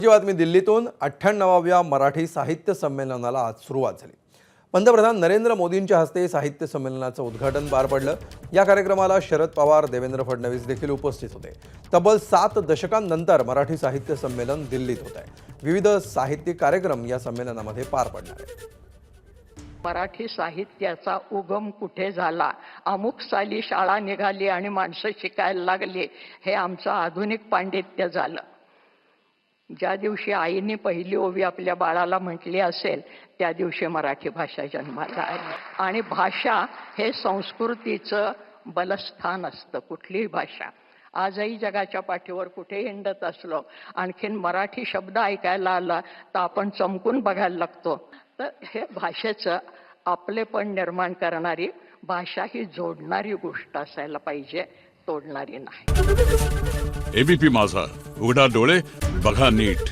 जी बातमी दिल्लीतून 98व्या मराठी साहित्य संमेलनाला आज सुरुवात झाली। पंतप्रधान नरेंद्र मोदींच्या हस्ते साहित्य संमेलनाचं उद्घाटन पार पडलं। या कार्यक्रमाला शरद पवार, देवेंद्र फडणवीस देखील उपस्थित होते। तब्बल 7 दशकांनंतर मराठी साहित्य संमेलन दिल्लीत होत आहे। विविध साहित्यिक कार्यक्रम या संमेलनामध्ये पार पडणार आहेत। मराठी साहित्याचा उगम कुठे झाला, अमुक साली शाळा निघाली आणि माणसं शिकायला लागली, हे आमचं आधुनिक पांडित्य झालं। ज्या दिवशी आईने पहिली ओवी आपल्या बाळाला म्हटली असेल त्या दिवशी मराठी भाषा जन्माला आली। आणि भाषा हे संस्कृतीचं बलस्थान असतं। कुठलीही भाषा आजही जगाच्या पाठीवर कुठे हिंडत असलो, आणखीन मराठी शब्द ऐकायला आला तर आपण चमकून बघायला लागतो। तर हे भाषेचं आपलेपण निर्माण करणारी, भाषा ही जोडणारी गोष्ट असायला पाहिजे, तोडणारी नाही। एबीपी माझा, उघडा डोळे बघा नीट।